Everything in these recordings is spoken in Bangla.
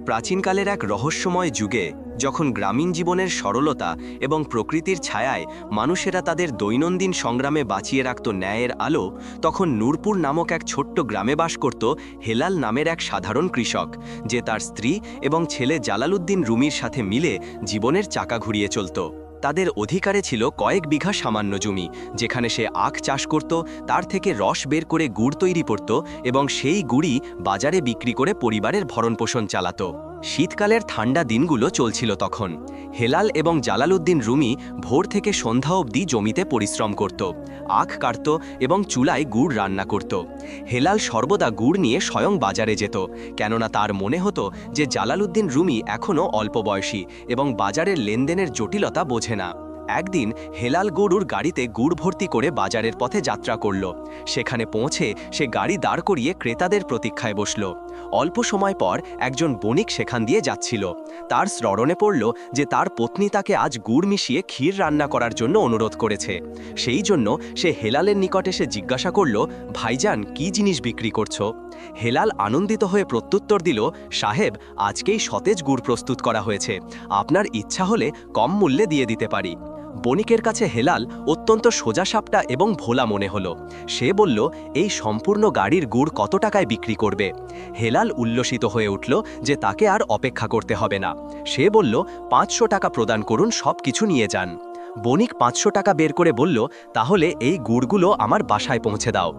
প্রাচীনকালের এক রহস্যময় যুগে যখন গ্রামীণ জীবনের সরলতা এবং প্রকৃতির ছায়ায় মানুষেরা তাদের দৈনন্দিন সংগ্রামে বাঁচিয়ে রাখত ন্যায়ের আলো, তখন নূরপুর নামক এক ছোট্ট গ্রামে বাস করত হেলাল নামের এক সাধারণ কৃষক, যে তার স্ত্রী এবং ছেলে জালালউদ্দিন রুমির সাথে মিলে জীবনের চাকা ঘুরিয়ে চলত। তাদের অধিকারে ছিল কয়েক বিঘা সামান্য জমি, যেখানে সে আখ চাষ করত, তার থেকে রস বের করে গুড় তৈরি করত এবং সেই গুড়ই বাজারে বিক্রি করে পরিবারের ভরণপোষণ চালাত। শীতকালের ঠান্ডা দিনগুলো চলছিল তখন। হেলাল এবং জালালউদ্দিন রুমি ভোর থেকে সন্ধ্যা অবধি জমিতে পরিশ্রম করত, আখ কাটত এবং চুলায় গুড় রান্না করত। হেলাল সর্বদা গুড় নিয়ে স্বয়ং বাজারে যেত, কেননা তার মনে হতো যে জালালউদ্দিন রুমি এখনও অল্প বয়সী এবং বাজারের লেনদেনের জটিলতা বোঝে না। একদিন হেলাল গরুর গাড়িতে গুড় ভর্তি করে বাজারের পথে যাত্রা করল। সেখানে পৌঁছে সে গাড়ি দাঁড় করিয়ে ক্রেতাদের প্রতীক্ষায় বসল। অল্প সময় পর একজন বণিক সেখান দিয়ে যাচ্ছিল। তার স্মরণে পড়ল যে তার পত্নী তাকে আজ গুড় মিশিয়ে ক্ষীর রান্না করার জন্য অনুরোধ করেছে। সেই জন্য সে হেলালের নিকট এসে জিজ্ঞাসা করল, ভাইজান, কি জিনিস বিক্রি করছো? হেলাল আনন্দিত হয়ে প্রত্যুত্তর দিল, সাহেব, আজকেই সতেজ গুড় প্রস্তুত করা হয়েছে, আপনার ইচ্ছা হলে কম মূল্যে দিয়ে দিতে পারি। বণিকের কাছে হেলাল অত্যন্ত সোজাসাপটা এবং ভোলা মনে হলো। সে বলল, এই সম্পূর্ণ গাড়ির গুড় কত টাকায় বিক্রি করবে? হেলাল উল্লসিত হয়ে উঠল যে তাকে আর অপেক্ষা করতে হবে না। সে বলল, 500 টাকা প্রদান করুন, সব কিছু নিয়ে যান। বণিক 500 টাকা বের করে বলল, তাহলে এই গুড়গুলো আমার বাসায় পৌঁছে দাও।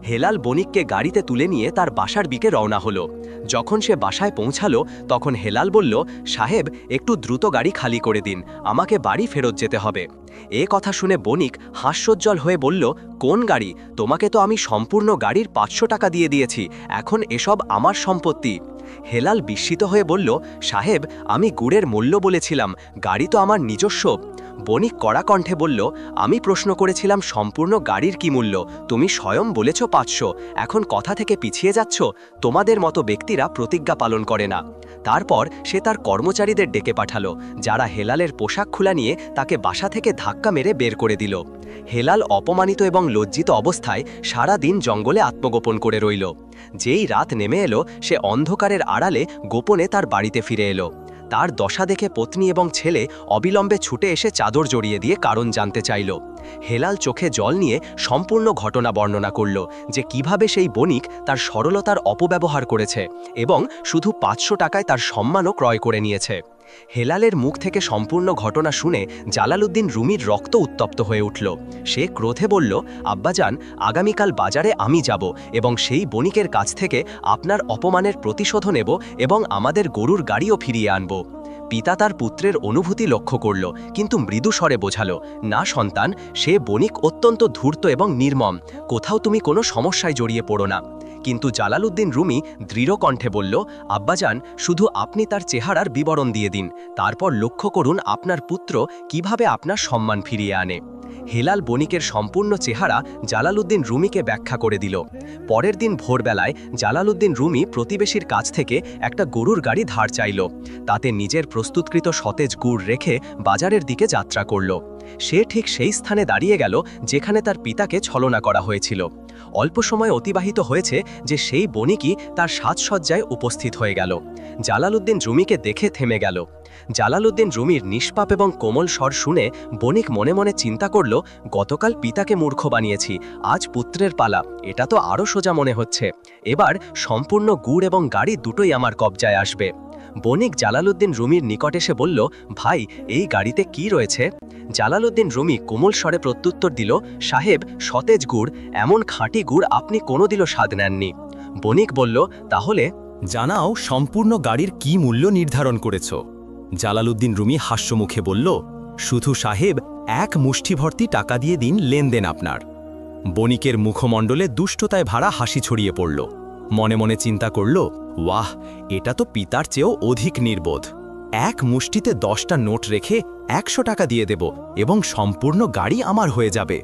হেলাল বণিককে গাড়িতে তুলে নিয়ে তার বাসার দিকে রওনা হলো। যখন সে বাসায় পৌঁছালো তখন হেলাল বলল, সাহেব, একটু দ্রুত গাড়ি খালি করে দিন, আমাকে বাড়ি ফেরত যেতে হবে। এ কথা শুনে বণিক হাস্যোজ্জ্বল হয়ে বলল, কোন গাড়ি? তোমাকে তো আমি সম্পূর্ণ গাড়ির 500 টাকা দিয়ে দিয়েছি, এখন এসব আমার সম্পত্তি। হেলাল বিস্মিত হয়ে বলল, সাহেব, আমি গুড়ের মূল্য বলেছিলাম, গাড়ি তো আমার নিজস্ব। বণিক কড়া কণ্ঠে বলল, আমি প্রশ্ন করেছিলাম সম্পূর্ণ গাড়ির কি মূল্য, তুমি স্বয়ং বলেছ 500, এখন কথা থেকে পিছিয়ে যাচ্ছ। তোমাদের মতো ব্যক্তিরা প্রতিজ্ঞা পালন করে না। তারপর সে তার কর্মচারীদের ডেকে পাঠালো, যারা হেলালের পোশাক খোলা নিয়ে তাকে বাসা থেকে ধাক্কা মেরে বের করে দিল। হেলাল অপমানিত এবং লজ্জিত অবস্থায় সারা দিন জঙ্গলে আত্মগোপন করে রইল। যেই রাত নেমে এলো, সে অন্ধকারের আড়ালে গোপনে তার বাড়িতে ফিরে এলো। তার দশা দেখে পত্নী এবং ছেলে অবিলম্বে ছুটে এসে চাদর জড়িয়ে দিয়ে কারণ জানতে চাইল। হেলাল চোখে জল নিয়ে সম্পূর্ণ ঘটনা বর্ণনা করল, যে কিভাবে সেই বণিক তার সরলতার অপব্যবহার করেছে এবং শুধু 500 টাকায় তার সম্মানও ক্রয় করে নিয়েছে। হেলালের মুখ থেকে সম্পূর্ণ ঘটনা শুনে জালালউদ্দিন রুমির রক্ত উত্তপ্ত হয়ে উঠল। সে ক্রোধে বলল, আব্বাজান, আগামীকাল বাজারে আমি যাব এবং সেই বণিকের কাছ থেকে আপনার অপমানের প্রতিশোধ নেব এবং আমাদের গরুর গাড়িও ফিরিয়ে আনব। পিতা তার পুত্রের অনুভূতি লক্ষ্য করল, কিন্তু মৃদু স্বরে বোঝালো, না সন্তান, সে বণিক অত্যন্ত ধূর্ত এবং নির্মম, কোথাও তুমি কোনো সমস্যায় জড়িয়ে পড়ো না। কিন্তু জালালউদ্দিন রুমি দৃঢ় কণ্ঠে বলল, আব্বাজান, শুধু আপনি তার চেহারার বিবরণ দিয়ে দিন, তারপর লক্ষ্য করুন আপনার পুত্র কিভাবে আপনার সম্মান ফিরিয়ে আনে। হেলাল বণিকের সম্পূর্ণ চেহারা জালালউদ্দিন রুমিকে ব্যাখ্যা করে দিল। পরের দিন ভোরবেলায় জালালউদ্দিন রুমি প্রতিবেশীর কাছ থেকে একটা গরুর গাড়ি ধার চাইল। তাতে নিজের প্রস্তুতকৃত সতেজ গুড় রেখে বাজারের দিকে যাত্রা করল। সে ঠিক সেই স্থানে দাঁড়িয়ে গেল যেখানে তার পিতাকে ছলনা করা হয়েছিল। অল্প সময় অতিবাহিত হয়েছে যে সেই বণিকই তার সাজসজ্জায় উপস্থিত হয়ে গেল। জালালউদ্দিন রুমিকে দেখে থেমে গেল। জালালউদ্দিন রুমির নিষ্পাপ এবং কোমল স্বর শুনে বণিক মনে মনে চিন্তা করল, গতকাল পিতাকে মূর্খ বানিয়েছি, আজ পুত্রের পালা, এটা তো আরও সোজা মনে হচ্ছে। এবার সম্পূর্ণ গুড় এবং গাড়ি দুটোই আমার কবজায় আসবে। বণিক জালালউদ্দিন রুমির নিকট এসে বলল, ভাই, এই গাড়িতে কি রয়েছে? জালালউদ্দিন রুমি কোমল স্বরে প্রত্যুত্তর দিল, সাহেব, সতেজ গুড়, এমন খাঁটি গুড় আপনি কোনোদিনও স্বাদ নেননি। বণিক বলল, তাহলে জানাও সম্পূর্ণ গাড়ির কি মূল্য নির্ধারণ করেছ? জালালউদ্দিন রুমি হাস্যমুখে বলল, শুধু সাহেব 1 মুষ্টি ভর্তি টাকা দিয়ে দিন, লেনদেন আপনার। বণিকের মুখমণ্ডলে দুষ্টতায় ভরা হাসি ছড়িয়ে পড়ল। মনে মনে চিন্তা করল, ওয়াহ, এটা তো পিতার চেয়েও অধিক নির্বোধ। 1 মুষ্টিতে 10টা নোট রেখে 100 টাকা দিয়ে দেব এবং সম্পূর্ণ গাড়ি আমার হয়ে যাবে।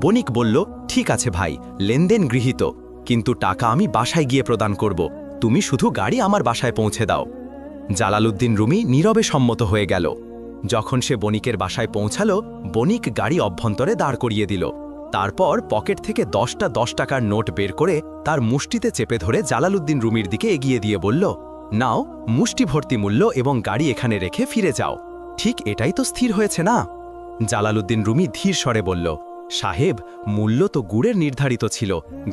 বণিক বলল, ঠিক আছে ভাই, লেনদেন গৃহীত, কিন্তু টাকা আমি বাসায় গিয়ে প্রদান করব, তুমি শুধু গাড়ি আমার বাসায় পৌঁছে দাও। জালালউদ্দিন রুমি নীরবে সম্মত হয়ে গেল। যখন সে বণিকের বাসায় পৌঁছালো, বণিক গাড়ি অভ্যন্তরে দাঁড় করিয়ে দিল। তারপর পকেট থেকে 10টা 10 টাকার নোট বের করে তার মুষ্টিতে চেপে ধরে জালালউদ্দিন রুমির দিকে এগিয়ে দিয়ে বলল, নাও মুষ্টি ভর্তি মূল্য এবং গাড়ি এখানে রেখে ফিরে যাও। ঠিক এটাই তো স্থির হয়েছে না? জালালউদ্দিন রুমি ধীর স্বরে বলল, সাহেব, মূল্য তো গুড়ের নির্ধারিত ছিল,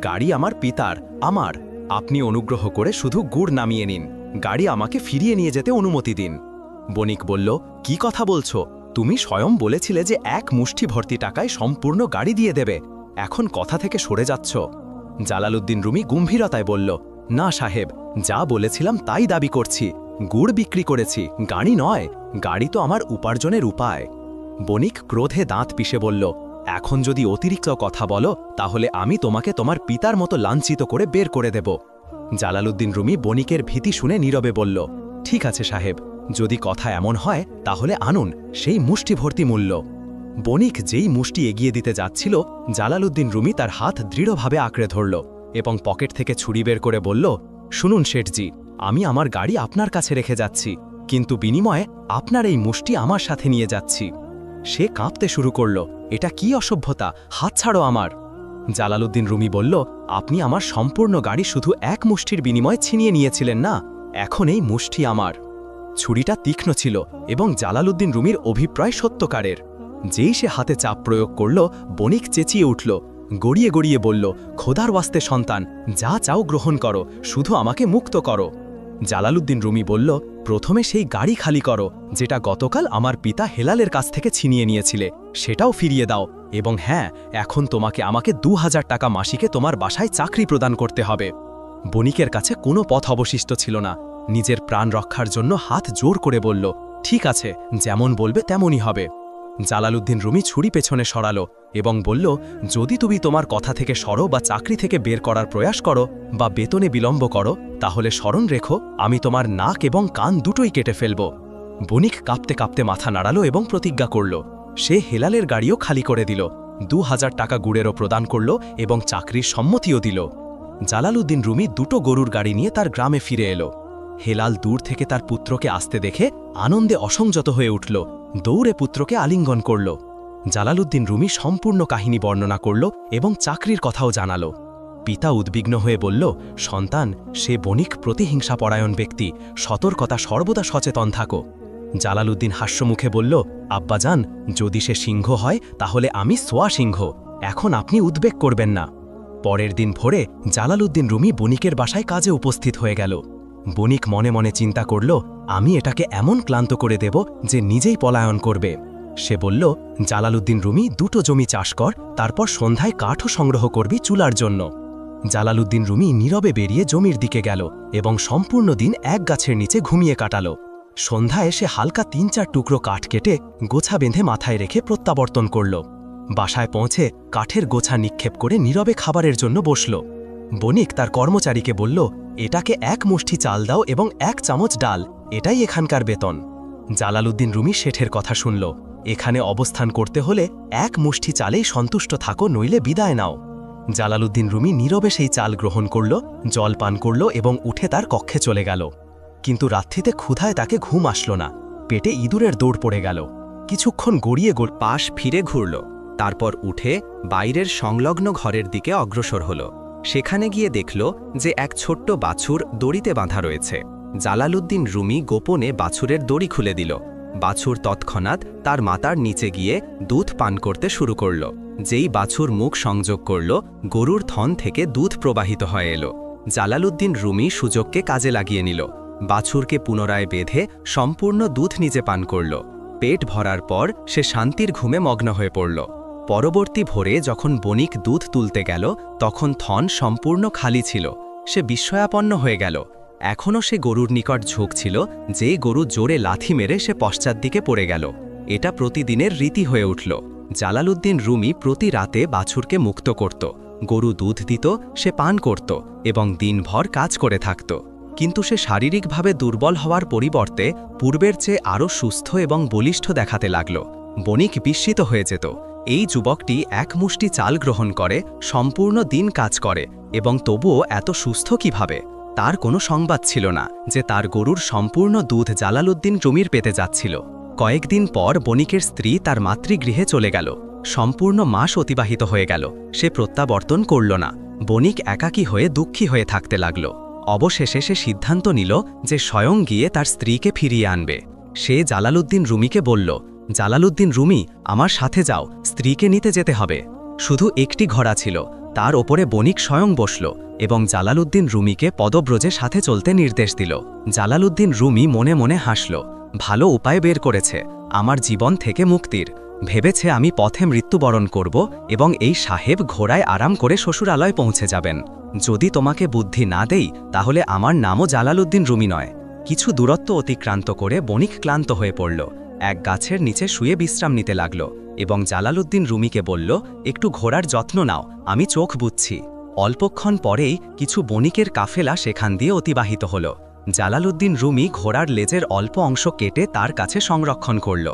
গাড়ি আমার পিতার, আমার। আপনি অনুগ্রহ করে শুধু গুড় নামিয়ে নিন, গাড়ি আমাকে ফিরিয়ে নিয়ে যেতে অনুমতি দিন। বণিক বলল, কি কথা বলছো? তুমি স্বয়ং বলেছিলে যে এক মুষ্টি ভর্তি টাকায় সম্পূর্ণ গাড়ি দিয়ে দেবে, এখন কথা থেকে সরে যাচ্ছ। জালালউদ্দিন রুমি গম্ভীরতায় বলল, না সাহেব, যা বলেছিলাম তাই দাবি করছি, গুড় বিক্রি করেছি, গাড়ি নয়, গাড়ি তো আমার উপার্জনের উপায়। বণিক ক্রোধে দাঁত পিষে বলল, এখন যদি অতিরিক্ত কথা বলো তাহলে আমি তোমাকে তোমার পিতার মতো লাঞ্ছিত করে বের করে দেব। জালালউদ্দিন রুমি বণিকের ভীতি শুনে নীরবে বলল, ঠিক আছে সাহেব, যদি কথা এমন হয় তাহলে আনুন সেই মুষ্টি ভর্তি মূল্য। বণিক যেই মুষ্টি এগিয়ে দিতে যাচ্ছিল, জালালউদ্দিন রুমি তার হাত দৃঢ়ভাবে আঁকড়ে ধরল এবং পকেট থেকে ছুরি বের করে বলল, শুনুন শেঠজি, আমি আমার গাড়ি আপনার কাছে রেখে যাচ্ছি, কিন্তু বিনিময়ে আপনার এই মুষ্টি আমার সাথে নিয়ে যাচ্ছি। সে কাঁপতে শুরু করল, এটা কি অসভ্যতা, হাত ছাড়ো আমার। জালালউদ্দিন রুমি বলল, আপনি আমার সম্পূর্ণ গাড়ি শুধু এক মুষ্টির বিনিময়ে ছিনিয়ে নিয়েছিলেন না, এখন এই মুষ্টি আমার। ছুরিটা তীক্ষ্ণ ছিল এবং জালালউদ্দিন রুমির অভিপ্রায় সত্যকারের। যেই সে হাতে চাপ প্রয়োগ করল, বণিক চেঁচিয়ে উঠল, গড়িয়ে গড়িয়ে বলল, খোদার ওয়াস্তে সন্তান, যা চাও গ্রহণ করো, শুধু আমাকে মুক্ত করো। জালালউদ্দিন রুমি বলল, প্রথমে সেই গাড়ি খালি করো যেটা গতকাল আমার পিতা হেলালের কাছ থেকে ছিনিয়ে নিয়েছিলে, সেটাও ফিরিয়ে দাও, এবং হ্যাঁ, এখন তোমাকে আমাকে 2000 টাকা মাসিকে তোমার বাসায় চাকরি প্রদান করতে হবে। বণিকের কাছে কোনো পথ অবশিষ্ট ছিল না, নিজের প্রাণ রক্ষার জন্য হাত জোর করে বলল, ঠিক আছে, যেমন বলবে তেমনই হবে। জালালউদ্দিন রুমি ছুরি পেছনে সরালো এবং বলল, যদি তুমি তোমার কথা থেকে সরো বা চাকরি থেকে বের করার প্রয়াস করো বা বেতনে বিলম্ব করো, তাহলে স্মরণ রেখো আমি তোমার নাক এবং কান দুটোই কেটে ফেলব। বণিক কাঁপতে কাঁপতে মাথা নাড়ালো এবং প্রতিজ্ঞা করল। সে হেলালের গাড়িও খালি করে দিল, 2000 টাকা গুড়েরও প্রদান করল এবং চাকরির সম্মতিও দিল। জালালউদ্দিন রুমি দুটো গরুর গাড়ি নিয়ে তার গ্রামে ফিরে এলো। হেলাল দূর থেকে তার পুত্রকে আসতে দেখে আনন্দে অসংযত হয়ে উঠল, দৌড়ে পুত্রকে আলিঙ্গন করল। জালালউদ্দিন রুমি সম্পূর্ণ কাহিনী বর্ণনা করল এবং চাকরির কথাও জানালো। পিতা উদ্বিগ্ন হয়ে বলল, সন্তান, সে বণিক প্রতিহিংসাপরায়ণ ব্যক্তি, সতর্কতা সর্বদা সচেতন থাকো। জালালউদ্দিন হাস্যমুখে বলল, আব্বাজান, যদি সে সিংহ হয় তাহলে আমি সোয়া সিংহ, এখন আপনি উদ্বেগ করবেন না। পরের দিন ভোরে জালালউদ্দিন রুমি বণিকের বাসায় কাজে উপস্থিত হয়ে গেল। বণিক মনে মনে চিন্তা করল, আমি এটাকে এমন ক্লান্ত করে দেব যে নিজেই পলায়ন করবে। সে বলল, জালালউদ্দিন রুমি, দুটো জমি চাষ কর, তারপর সন্ধ্যায় কাঠও সংগ্রহ করবি চুলার জন্য। জালালউদ্দিন রুমি নীরবে বেরিয়ে জমির দিকে গেল এবং সম্পূর্ণ দিন এক গাছের নিচে ঘুমিয়ে কাটাল। সন্ধ্যায় সে হালকা 3-4 টুকরো কাঠ কেটে গোছা বেঁধে মাথায় রেখে প্রত্যাবর্তন করল। বাসায় পৌঁছে কাঠের গোছা নিক্ষেপ করে নীরবে খাবারের জন্য বসল। বণিক তার কর্মচারীকে বলল, এটাকে 1 মুষ্টি চাল দাও এবং 1 চামচ ডাল, এটাই এখানকার বেতন। জালালউদ্দিন রুমি শেঠের কথা শুনল, এখানে অবস্থান করতে হলে 1 মুষ্টি চালেই সন্তুষ্ট থাকো, নইলে বিদায় নাও। জালালউদ্দিন রুমি নীরবে সেই চাল গ্রহণ করল, জল পান করল এবং উঠে তার কক্ষে চলে গেল। কিন্তু রাত্রিতে ক্ষুধায় তাকে ঘুম আসল না, পেটে ইঁদুরের দৌড় পড়ে গেল। কিছুক্ষণ গড়িয়ে পাশ ফিরে ঘুরল, তারপর উঠে বাইরের সংলগ্ন ঘরের দিকে অগ্রসর হল। সেখানে গিয়ে দেখল যে এক ছোট্ট বাছুর দড়িতে বাঁধা রয়েছে। জালালউদ্দিন রুমি গোপনে বাছুরের দড়ি খুলে দিল। বাছুর তৎক্ষণাৎ তার মাথার নিচে গিয়ে দুধ পান করতে শুরু করল। যেই বাছুর মুখ সংযোগ করল, গরুর থন থেকে দুধ প্রবাহিত হয়ে এলো। জালালউদ্দিন রুমি সুযোগকে কাজে লাগিয়ে নিল। বাছুরকে পুনরায় বেঁধে সম্পূর্ণ দুধ নিজে পান করল। পেট ভরার পর সে শান্তির ঘুমে মগ্ন হয়ে পড়ল। পরবর্তী ভোরে যখন বণিক দুধ তুলতে গেল, তখন থন সম্পূর্ণ খালি ছিল। সে বিস্ময়াপন্ন হয়ে গেল। এখনও সে গরুর নিকট ঝুঁকছিল, যেই গরু জোরে লাথি মেরে সে পশ্চাৎ দিকে পড়ে গেল। এটা প্রতিদিনের রীতি হয়ে উঠল। জালালউদ্দিন রুমি প্রতি রাতে বাছুরকে মুক্ত করত, গরু দুধ দিত, সে পান করত এবং দিনভর কাজ করে থাকত। কিন্তু সে শারীরিকভাবে দুর্বল হওয়ার পরিবর্তে পূর্বের চেয়ে আরও সুস্থ এবং বলিষ্ঠ দেখাতে লাগল। বণিক বিস্মিত হয়ে যেত, এই যুবকটি 1 মুষ্টি চাল গ্রহণ করে, সম্পূর্ণ দিন কাজ করে এবং তবুও এত সুস্থ কিভাবে? তার কোনো সংবাদ ছিল না যে তার গরুর সম্পূর্ণ দুধ জালালউদ্দিন রুমির পেতে যাচ্ছিল। কয়েকদিন পর বণিকের স্ত্রী তার মাতৃগৃহে চলে গেল। সম্পূর্ণ মাস অতিবাহিত হয়ে গেল, সে প্রত্যাবর্তন করল না। বণিক একাকী হয়ে দুঃখী হয়ে থাকতে লাগল। অবশেষে সে সিদ্ধান্ত নিল যে স্বয়ং গিয়ে তার স্ত্রীকে ফিরিয়ে আনবে। সে জালালউদ্দিন রুমিকে বলল, জালালউদ্দিন রুমি, আমার সাথে যাও, স্ত্রীকে নিতে যেতে হবে। শুধু একটি ঘোড়া ছিল, তার ওপরে বণিক স্বয়ং বসল এবং জালালউদ্দিন রুমিকে পদব্রজে সাথে চলতে নির্দেশ দিল। জালালউদ্দিন রুমি মনে মনে হাসল, ভালো উপায় বের করেছে আমার জীবন থেকে মুক্তির। ভেবেছে আমি পথে মৃত্যুবরণ করব এবং এই সাহেব ঘোড়ায় আরাম করে শ্বশুরালয় পৌঁছে যাবেন। যদি তোমাকে বুদ্ধি না দেই তাহলে আমার নামও জালালউদ্দিন রুমি নয়। কিছু দূরত্ব অতিক্রান্ত করে বণিক ক্লান্ত হয়ে পড়ল, এক গাছের নিচে শুয়ে বিশ্রাম নিতে লাগল এবং জালালউদ্দিন রুমিকে বলল, একটু ঘোড়ার যত্ন নাও, আমি চোখ বুঝছি। অল্পক্ষণ পরেই কিছু বণিকের কাফেলা সেখান দিয়ে অতিবাহিত হল। জালালউদ্দিন রুমি ঘোড়ার লেজের অল্প অংশ কেটে তার কাছে সংরক্ষণ করল।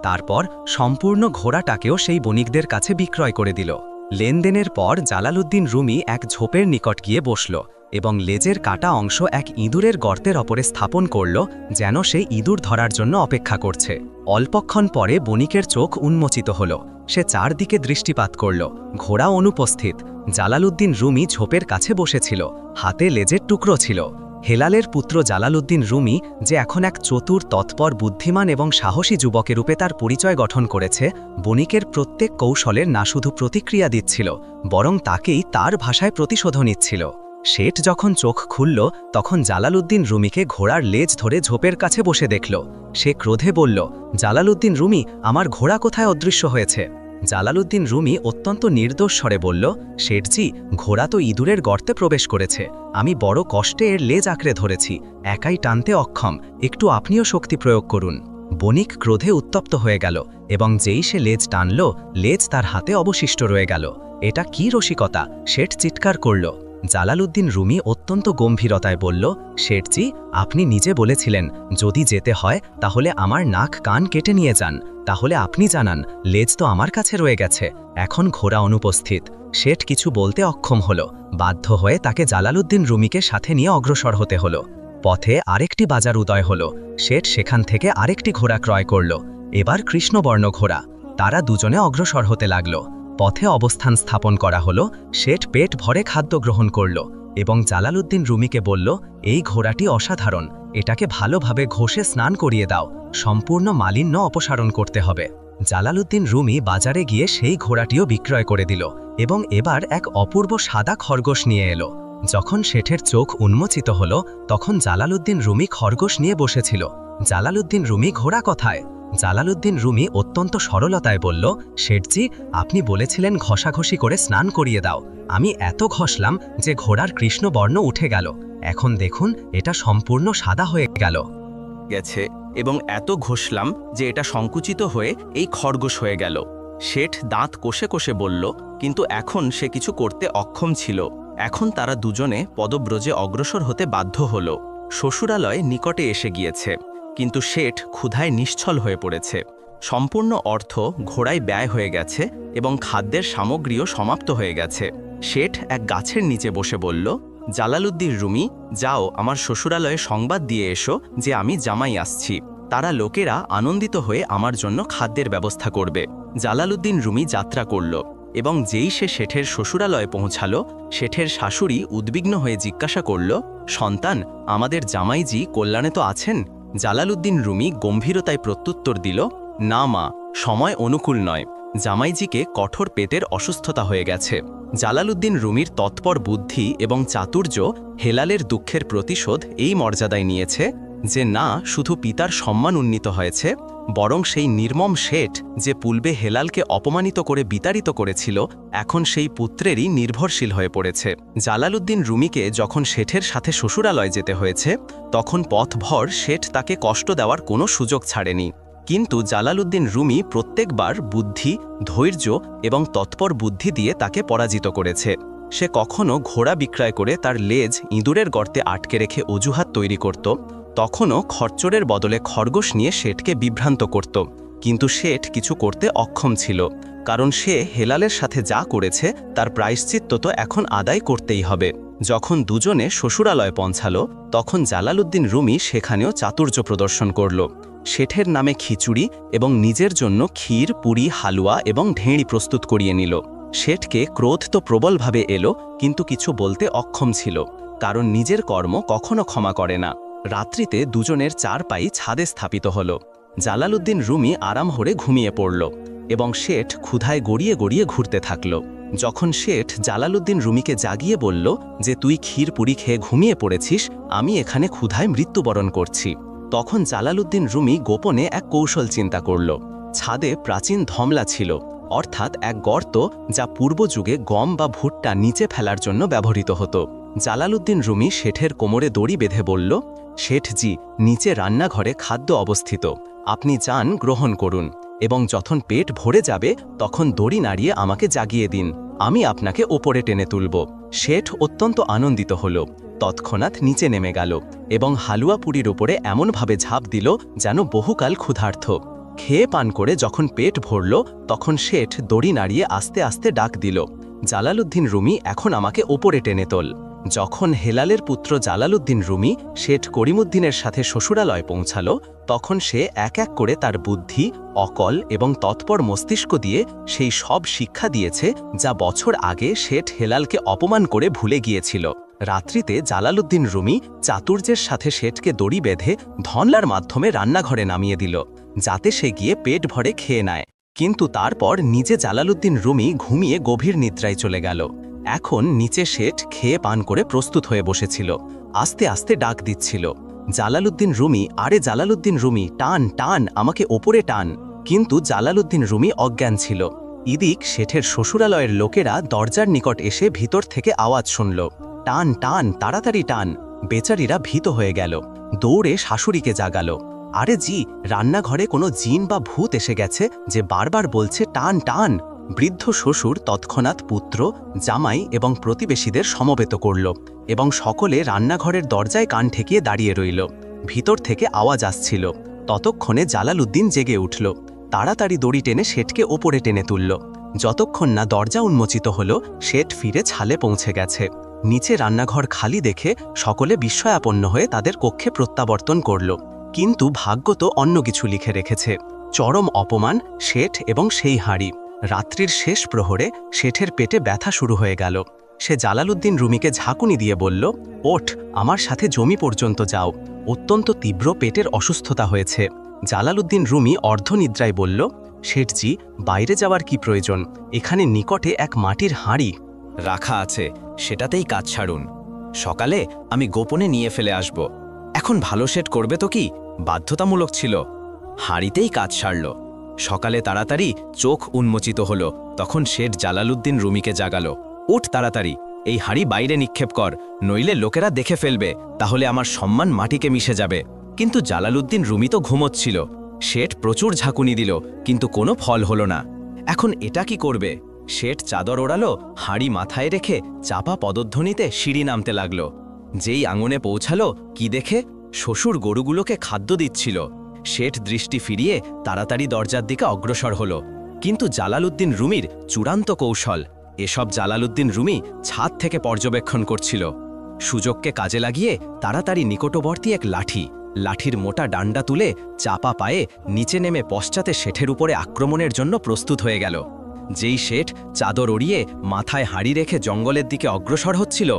তারপর সম্পূর্ণ ঘোড়াটাকেও সেই বণিকদের কাছে বিক্রয় করে দিল। লেনদেনের পর জালালউদ্দিন রুমি এক ঝোপের নিকট গিয়ে বসল এবং লেজের কাটা অংশ এক ইঁদুরের গর্তের ওপরে স্থাপন করল, যেন সে ইঁদুর ধরার জন্য অপেক্ষা করছে। অল্পক্ষণ পরে বণিকের চোখ উন্মোচিত হল, সে চারদিকে দৃষ্টিপাত করল, ঘোড়া অনুপস্থিত। জালালউদ্দিন রুমি ঝোপের কাছে বসেছিল, হাতে লেজের টুকরো ছিল। হেলালের পুত্র জালালউদ্দিন রুমি, যে এখন এক চতুর, তৎপর, বুদ্ধিমান এবং সাহসী যুবকের রূপে তার পরিচয় গঠন করেছে, বণিকের প্রত্যেক কৌশলের না শুধু প্রতিক্রিয়া দিচ্ছিল, বরং তাকেই তার ভাষায় প্রতিশোধও নিচ্ছিল। শেঠ যখন চোখ খুলল তখন জালালউদ্দিন রুমিকে ঘোড়ার লেজ ধরে ঝোপের কাছে বসে দেখল। সে ক্রোধে বলল, জালালউদ্দিন রুমি, আমার ঘোড়া কোথায় অদৃশ্য হয়েছে? জালালউদ্দিন রুমি অত্যন্ত নির্দোষ স্বরে বলল, শেঠজি, ঘোড়া তো ইঁদুরের গর্তে প্রবেশ করেছে, আমি বড় কষ্টে এর লেজ আঁকড়ে ধরেছি, একাই টানতে অক্ষম, একটু আপনিও শক্তি প্রয়োগ করুন। বণিক ক্রোধে উত্তপ্ত হয়ে গেল এবং যেই সে লেজ টানল, লেজ তার হাতে অবশিষ্ট রয়ে গেল। এটা কি রসিকতা! শেঠ চিৎকার করল। জালালউদ্দিন রুমি অত্যন্ত গম্ভীরতায় বলল, শেঠজি, আপনি নিজে বলেছিলেন যদি যেতে হয় তাহলে আমার নাক কান কেটে নিয়ে যান, তাহলে আপনি জানান, লেজ তো আমার কাছে রয়ে গেছে, এখন ঘোড়া অনুপস্থিত। শেঠ কিছু বলতে অক্ষম হল, বাধ্য হয়ে তাকে জালালউদ্দিন রুমিকে সাথে নিয়ে অগ্রসর হতে হল। পথে আরেকটি বাজার উদয় হল, শেঠ সেখান থেকে আরেকটি ঘোড়া ক্রয় করল, এবার কৃষ্ণবর্ণ ঘোড়া। তারা দুজনে অগ্রসর হতে লাগল। পথে অবস্থান স্থাপন করা হলো, শেঠ পেট ভরে খাদ্য গ্রহণ করল এবং জালালউদ্দিন রুমিকে বলল, এই ঘোড়াটি অসাধারণ, এটাকে ভালোভাবে ঘষে স্নান করিয়ে দাও, সম্পূর্ণ মালিন্য অপসারণ করতে হবে। জালালউদ্দিন রুমি বাজারে গিয়ে সেই ঘোড়াটিও বিক্রয় করে দিল এবং এবার এক অপূর্ব সাদা খরগোশ নিয়ে এলো। যখন শেঠের চোখ উন্মোচিত হল তখন জালালউদ্দিন রুমি খরগোশ নিয়ে বসেছিল। জালালউদ্দিন রুমি, ঘোড়া কোথায়? জালালউদ্দিন রুমি অত্যন্ত সরলতায় বলল, শেঠজি, আপনি বলেছিলেন ঘষাঘষি করে স্নান করিয়ে দাও, আমি এত ঘষলাম যে ঘোড়ার কৃষ্ণবর্ণ উঠে গেল, এখন দেখুন এটা সম্পূর্ণ সাদা হয়ে গেল গেছে এবং এত ঘষলাম যে এটা সংকুচিত হয়ে এই খরগোশ হয়ে গেল। শেঠ দাঁত কষে কষে বলল, কিন্তু এখন সে কিছু করতে অক্ষম ছিল। এখন তারা দুজনে পদব্রজে অগ্রসর হতে বাধ্য হল। শ্বশুরালয় নিকটে এসে গিয়েছে, কিন্তু শেঠ ক্ষুধায় নিশ্চল হয়ে পড়েছে। সম্পূর্ণ অর্থ ঘোড়ায় ব্যয় হয়ে গেছে এবং খাদ্যের সামগ্রীও সমাপ্ত হয়ে গেছে। শেঠ এক গাছের নিচে বসে বলল, জালালউদ্দিন রুমি, যাও আমার শ্বশুরালয়ে সংবাদ দিয়ে এসো যে আমি জামাই আসছি, তারা লোকেরা আনন্দিত হয়ে আমার জন্য খাদ্যের ব্যবস্থা করবে। জালালউদ্দিন রুমি যাত্রা করল এবং যেই সে শেঠের শ্বশুরালয়ে পৌঁছালো, শেঠের শাশুড়ি উদ্বিগ্ন হয়ে জিজ্ঞাসা করল, সন্তান, আমাদের জামাইজি কল্যাণে তো আছেন? জালালউদ্দিন রুমি গম্ভীরতায় প্রত্যুত্তর দিল, না মা, সময় অনুকূল নয়, জামাইজিকে কঠোর পেটের অসুস্থতা হয়ে গেছে। জালালউদ্দিন রুমির তৎপর বুদ্ধি এবং চাতুর্য হেলালের দুঃখের প্রতিশোধ এই মর্যাদায় নিয়েছে যে না শুধু পিতার সম্মান উন্নীত হয়েছে, বরং সেই নির্মম শেঠ যে পূর্বে হেলালকে অপমানিত করে বিতাড়িত করেছিল, এখন সেই পুত্রেরই নির্ভরশীল হয়ে পড়েছে। জালালউদ্দিন রুমিকে যখন শেঠের সাথে শ্বশুরালয় যেতে হয়েছে, তখন পথভর শেঠ তাকে কষ্ট দেওয়ার কোনো সুযোগ ছাড়েনি। কিন্তু জালালউদ্দিন রুমি প্রত্যেকবার বুদ্ধি, ধৈর্য এবং তৎপর বুদ্ধি দিয়ে তাকে পরাজিত করেছে। সে কখনো ঘোড়া বিক্রয় করে তার লেজ ইঁদুরের গর্তে আটকে রেখে অজুহাত তৈরি করত, তখনও খরচরের বদলে খরগোশ নিয়ে শেঠকে বিভ্রান্ত করত। কিন্তু শেঠ কিছু করতে অক্ষম ছিল, কারণ সে হেলালের সাথে যা করেছে তার প্রায়শ্চিত্ত তো এখন আদায় করতেই হবে। যখন দুজনে শ্বশুরালয়ে পৌঁছালো, তখন জালালউদ্দিন রুমি সেখানেও চাতুর্য প্রদর্শন করল। শেঠের নামে খিচুড়ি এবং নিজের জন্য ক্ষীর, পুরি, হালুয়া এবং ঢেঁড়ি প্রস্তুত করিয়ে নিল। শেঠকে ক্রোধ তো প্রবলভাবে এলো, কিন্তু কিছু বলতে অক্ষম ছিল, কারণ নিজের কর্ম কখনো ক্ষমা করে না। রাত্রিতে দুজনের চারপাই ছাদে স্থাপিত হল। জালালউদ্দিন রুমি আরাম হরে ঘুমিয়ে পড়ল এবং শেঠ ক্ষুধায় গড়িয়ে গড়িয়ে ঘুরতে থাকল। যখন শেঠ জালালউদ্দিন রুমিকে জাগিয়ে বলল যে তুই ক্ষীর পুরি খেয়ে ঘুমিয়ে পড়েছিস, আমি এখানে ক্ষুধায় মৃত্যুবরণ করছি, তখন জালালউদ্দিন রুমি গোপনে এক কৌশল চিন্তা করল। ছাদে প্রাচীন ধমলা ছিল, অর্থাৎ এক গর্ত যা পূর্ব যুগে গম বা ভুট্টা নিচে ফেলার জন্য ব্যবহৃত হতো। জালালউদ্দিন রুমি শেঠের কোমরে দড়ি বেঁধে বলল, শেঠজি, নিচে রান্নাঘরে খাদ্য অবস্থিত, আপনি যান গ্রহণ করুন এবং যখন পেট ভরে যাবে তখন দড়ি নাড়িয়ে আমাকে জাগিয়ে দিন, আমি আপনাকে ওপরে টেনে তুলব। শেঠ অত্যন্ত আনন্দিত হল। তৎক্ষণাৎ নিচে নেমে গেল এবং হালুয়া পুরীর উপরে এমনভাবে ঝাঁপ দিল যেন বহুকাল ক্ষুধার্ত। খেয়ে পান করে যখন পেট ভরল তখন শেঠ দড়ি নাড়িয়ে আস্তে আস্তে ডাক দিল, জালালউদ্দিন রুমি, এখন আমাকে ওপরে টেনে তোল। যখন হেলালের পুত্র জালালউদ্দিন রুমি শেঠ করিমউদ্দিনের সাথে শ্বশুরালয়ে পৌঁছাল, তখন সে এক এক করে তার বুদ্ধি, অকল এবং তৎপর মস্তিষ্ক দিয়ে সেই সব শিক্ষা দিয়েছে যা বছর আগে শেঠ হেলালকে অপমান করে ভুলে গিয়েছিল। রাত্রিতে জালালউদ্দিন রুমি চাতুর্যের সাথে শেঠকে দড়ি বেঁধে ধনলার মাধ্যমে রান্নাঘরে নামিয়ে দিল, যাতে সে গিয়ে পেট ভরে খেয়ে নেয়। কিন্তু তারপর নিজে জালালউদ্দিন রুমি ঘুমিয়ে গভীর নিদ্রায় চলে গেল। এখন নিচে শেঠ খেয়ে পান করে প্রস্তুত হয়ে বসেছিল, আস্তে আস্তে ডাক দিচ্ছিল, জালালউদ্দিন রুমি, আরে জালালউদ্দিন রুমি, টান টান, আমাকে ওপরে টান। কিন্তু জালালউদ্দিন রুমি অজ্ঞান ছিল। ইদিক শেঠের শ্বশুরালয়ের লোকেরা দরজার নিকট এসে ভিতর থেকে আওয়াজ শুনল, টান টান, তাড়াতাড়ি টান। বেচারীরা ভীত হয়ে গেল, দৌড়ে শাশুড়িকে জাগালো, আরে জি, রান্নাঘরে কোনো জিন বা ভূত এসে গেছে যে বারবার বলছে টান টান। বৃদ্ধ শ্বশুর তৎক্ষণাৎ পুত্র, জামাই এবং প্রতিবেশীদের সমবেত করল এবং সকলে রান্নাঘরের দরজায় কান ঠেকিয়ে দাঁড়িয়ে রইল। ভিতর থেকে আওয়াজ আসছিল। ততক্ষণে জালালউদ্দিন জেগে উঠল, তাড়াতাড়ি দড়ি টেনে শেঠকে ওপরে টেনে তুলল। যতক্ষণ না দরজা উন্মোচিত হল, শেঠ ফিরে ছালে পৌঁছে গেছে। নিচে রান্নাঘর খালি দেখে সকলে বিস্ময়াপন্ন হয়ে তাদের কক্ষে প্রত্যাবর্তন করল। কিন্তু ভাগ্য তো অন্য কিছু লিখে রেখেছে, চরম অপমান শেঠ এবং সেই হাঁড়ি। রাত্রির শেষ প্রহরে শেঠের পেটে ব্যথা শুরু হয়ে গেল। সে জালালউদ্দিন রুমিকে ঝাঁকুনি দিয়ে বলল, ওঠ, আমার সাথে জমি পর্যন্ত যাও, অত্যন্ত তীব্র পেটের অসুস্থতা হয়েছে। জালালউদ্দিন রুমি অর্ধনিদ্রায় বলল, শেঠজি, বাইরে যাওয়ার কি প্রয়োজন, এখানে নিকটে এক মাটির হাঁড়ি রাখা আছে, সেটাতেই কাজ ছাড়ুন। সকালে আমি গোপনে নিয়ে ফেলে আসব। এখন ভালো সেট করবে তো কি, বাধ্যতামূলক ছিল। হাঁড়িতেই কাজ সারল। সকালে তাড়াতাড়ি চোখ উন্মোচিত হলো, তখন শেঠ জালালউদ্দিন রুমিকে জাগালো, উঠ তাড়াতাড়ি, এই হাঁড়ি বাইরে নিক্ষেপ কর, নইলে লোকেরা দেখে ফেলবে, তাহলে আমার সম্মান মাটিকে মিশে যাবে। কিন্তু জালালউদ্দিন রুমি তো ঘুমোচ্ছিল। শেঠ প্রচুর ঝাঁকুনি দিল, কিন্তু কোনো ফল হলো না। এখন এটা কি করবে? শেঠ চাদর ওড়ালো, হাঁড়ি মাথায় রেখে চাপা পদধ্বনিতে সিঁড়ি নামতে লাগল। যেই আঙুনে পৌঁছালো, কি দেখে শ্বশুর গরুগুলোকে খাদ্য দিচ্ছিল। শেঠ দৃষ্টি ফিরিয়ে তাড়াতাড়ি দরজার দিকে অগ্রসর হল। কিন্তু জালালউদ্দিন রুমির চূড়ান্ত কৌশল, এসব জালালউদ্দিন রুমি ছাদ থেকে পর্যবেক্ষণ করছিল। সুযোগকে কাজে লাগিয়ে তাড়াতাড়ি নিকটবর্তী এক লাঠির মোটা ডান্ডা তুলে চাপা পায়ে নিচে নেমে পশ্চাতে শেঠের উপরে আক্রমণের জন্য প্রস্তুত হয়ে গেল। যেই শেঠ চাদর ওড়িয়ে মাথায় হাঁড়ি রেখে জঙ্গলের দিকে অগ্রসর হচ্ছিল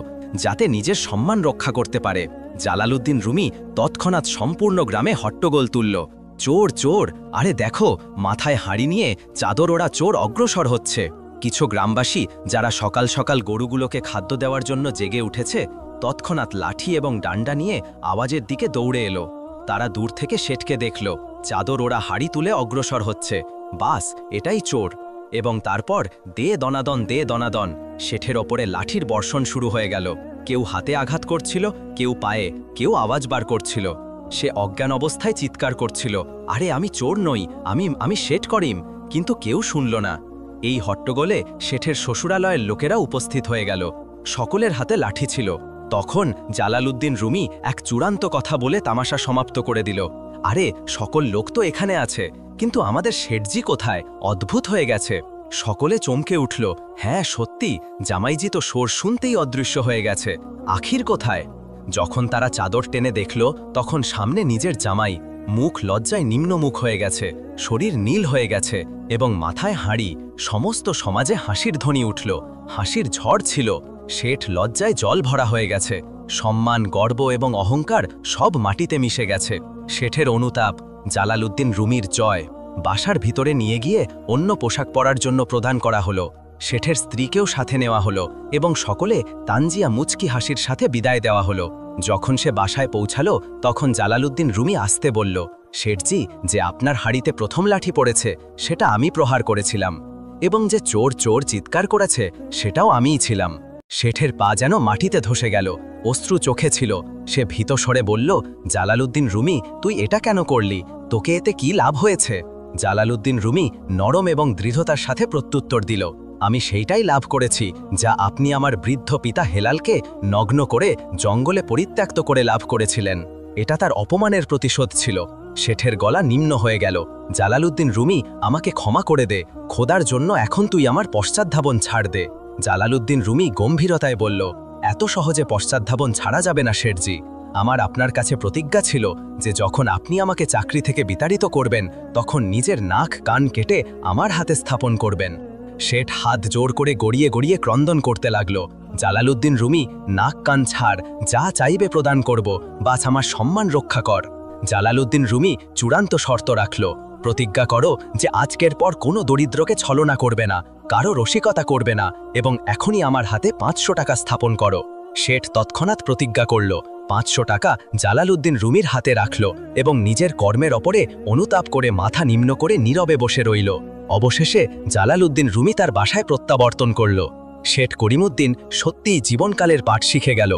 যাতে নিজের সম্মান রক্ষা করতে পারে, জালালউদ্দিন রুমি তৎক্ষণাৎ সম্পূর্ণ গ্রামে হট্টগোল তুলল, চোর চোর, আরে দেখো, মাথায় হাঁড়ি নিয়ে চাদর ওড়া চোর অগ্রসর হচ্ছে। কিছু গ্রামবাসী যারা সকাল সকাল গরুগুলোকে খাদ্য দেওয়ার জন্য জেগে উঠেছে, তৎক্ষণাৎ লাঠি এবং ডান্ডা নিয়ে আওয়াজের দিকে দৌড়ে এলো। তারা দূর থেকে শেঠকে দেখল, চাদর ওড়া হাঁড়ি তুলে অগ্রসর হচ্ছে, বাস, এটাই চোর। এবং তারপর দে দনাদন শেঠের ওপরে লাঠির বর্ষণ শুরু হয়ে গেল। কেউ হাতে আঘাত করছিল, কেউ পায়ে, কেউ আওয়াজ বার করছিল। সে অজ্ঞান অবস্থায় চিৎকার করছিল, আরে আমি চোর নই, আমি শেঠ করিম। কিন্তু কেউ শুনল না। এই হট্টগোলে শেঠের শ্বশুরালয়ের লোকেরা উপস্থিত হয়ে গেল। সকলের হাতে লাঠি ছিল। তখন জালালউদ্দিন রুমি এক চূড়ান্ত কথা বলে তামাশা সমাপ্ত করে দিল, আরে সকল লোক তো এখানে আছে, কিন্তু আমাদের শেঠজি কোথায়? অদ্ভুত হয়ে গেছে। সকলে চমকে উঠল, হ্যাঁ সত্যি, জামাইজি তো সোর শুনতেই অদৃশ্য হয়ে গেছে, আখির কোথায়? যখন তারা চাদর টেনে দেখল, তখন সামনে নিজের জামাই, মুখ লজ্জায় নিম্নমুখ হয়ে গেছে, শরীর নীল হয়ে গেছে এবং মাথায় হাঁড়ি। সমস্ত সমাজে হাসির ধ্বনি উঠল, হাসির ঝড় ছিল। শেঠ লজ্জায় জল ভরা হয়ে গেছে। সম্মান, গর্ব এবং অহংকার সব মাটিতে মিশে গেছে। শেঠের অনুতাপ, জালালউদ্দিন রুমির জয়। বাসার ভিতরে নিয়ে গিয়ে অন্য পোশাক পরার জন্য প্রদান করা হলো। শেঠের স্ত্রীকেও সাথে নেওয়া হলো এবং সকলে তানজিয়া মুচকি হাসির সাথে বিদায় দেওয়া হলো। যখন সে বাসায় পৌঁছালো তখন জালালউদ্দিন রুমি আসতে বলল, শেঠজি, যে আপনার হাড়িতে প্রথম লাঠি পড়েছে সেটা আমি প্রহার করেছিলাম, এবং যে চোর চোর চিৎকার করেছে সেটাও আমিই ছিলাম। শেঠের পা যেন মাটিতে ধসে গেল, অশ্রু চোখে ছিল। সে ভীত স্বরে বলল, জালালউদ্দিন রুমি, তুই এটা কেন করলি? তোকে এতে কি লাভ হয়েছে? জালালউদ্দিন রুমি নরম এবং দৃঢ়তার সাথে প্রত্যুত্তর দিল, আমি সেইটাই লাভ করেছি যা আপনি আমার বৃদ্ধ পিতা হেলালকে নগ্ন করে জঙ্গলে পরিত্যক্ত করে লাভ করেছিলেন। এটা তার অপমানের প্রতিশোধ ছিল। শেঠের গলা নিম্ন হয়ে গেল। জালালউদ্দিন রুমি, আমাকে ক্ষমা করে দে, খোদার জন্য এখন তুই আমার পশ্চাৎধাবন ছাড় দে। জালালউদ্দিন রুমি গম্ভীরতায় বলল, এত সহজে পশ্চাৎধাবন ছাড়া যাবে না শেঠজি। আমার আপনার কাছে প্রতিজ্ঞা ছিল যে যখন আপনি আমাকে চাকরি থেকে বিতাড়িত করবেন তখন নিজের নাক কান কেটে আমার হাতে স্থাপন করবেন। শেঠ হাত জোর করে গড়িয়ে গড়িয়ে ক্রন্দন করতে লাগল। জালালউদ্দিন রুমি, নাক কান ছাড়, যা চাইবে প্রদান করব, বাস আমার সম্মান রক্ষা কর। জালালউদ্দিন রুমি চূড়ান্ত শর্ত রাখল, প্রতিজ্ঞা করো যে আজকের পর কোনো দরিদ্রকে ছলনা করবে না, কারো রসিকতা করবে না, এবং এখনই আমার হাতে 500 টাকা স্থাপন করো। শেঠ তৎক্ষণাৎ প্রতিজ্ঞা করল। 500 টাকা জালালউদ্দিন রুমির হাতে রাখল এবং নিজের কর্মের ওপরে অনুতাপ করে মাথা নিম্ন করে নীরবে বসে রইল। অবশেষে জালালউদ্দিন রুমি তার বাসায় প্রত্যাবর্তন করল। শেঠ করিমউদ্দিন সত্যিই জীবনকালের পাঠ শিখে গেল।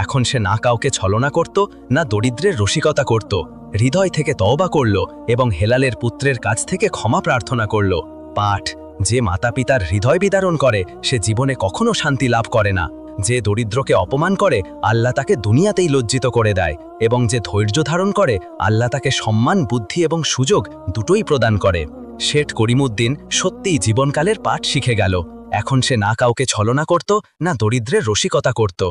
এখন সে না কাউকে ছলনা করত, না দরিদ্রের রসিকতা করত। হৃদয় থেকে তওবা করল এবং হেলালের পুত্রের কাছ থেকে ক্ষমা প্রার্থনা করল। পাঠ: যে মাতাপিতার হৃদয় বিদারণ করে সে জীবনে কখনো শান্তি লাভ করে না। যে দরিদ্রকে অপমান করে আল্লাহ তাকে দুনিয়াতেই লজ্জিত করে দেয়, এবং যে ধৈর্য ধারণ করে আল্লাহ তাকে সম্মান, বুদ্ধি এবং সুযোগ দুটোই প্রদান করে। শেঠ করিমউদ্দিন সত্যিই জীবনকালের পাঠ শিখে গেল। এখন সে না কাউকে ছলনা করত, না দরিদ্রের রসিকতা করত।